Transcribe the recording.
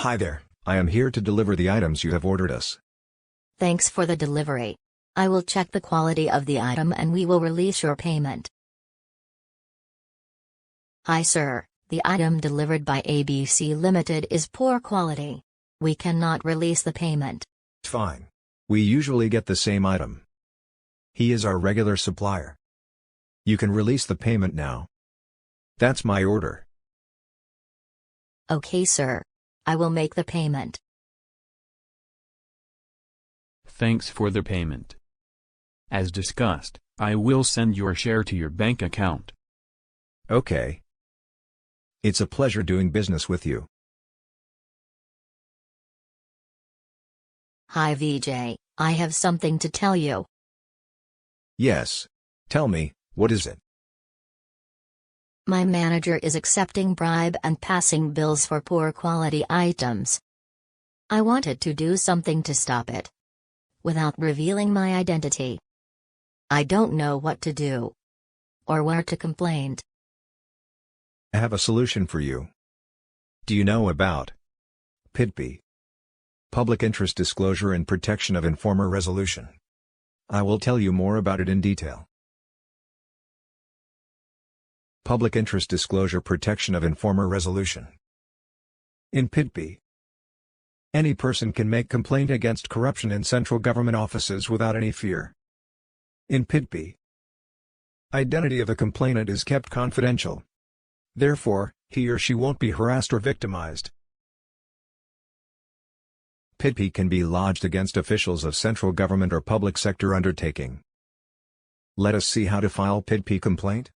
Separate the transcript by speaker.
Speaker 1: Hi there, I am here to deliver the items you have ordered us.
Speaker 2: Thanks for the delivery. I will check the quality of the item and we will release your payment. Hi sir, the item delivered by ABC Limited is poor quality. We cannot release the payment.
Speaker 1: Fine. We usually get the same item. He is our regular supplier. You can release the payment now. That's my order.
Speaker 2: Okay sir. I will make the payment.
Speaker 3: Thanks for the payment. As discussed, I will send your share to your bank account.
Speaker 1: Okay. It's a pleasure doing business with you.
Speaker 2: Hi VJ, I have something to tell you.
Speaker 1: Yes. Tell me, what is it?
Speaker 2: My manager is accepting bribe and passing bills for poor quality items. I wanted to do something to stop it, without revealing my identity. I don't know what to do, or where to complain.
Speaker 1: I have a solution for you. Do you know about PIDPI? Public Interest Disclosure and Protection of Informer Resolution. I will tell you more about it in detail. Public Interest Disclosure Protection of Informer Resolution. In PIDPI, any person can make complaint against corruption in central government offices without any fear. In PIDPI, identity of a complainant is kept confidential. Therefore, he or she won't be harassed or victimized. PIDPI can be lodged against officials of central government or public sector undertaking. Let us see how to file PIDPI complaint.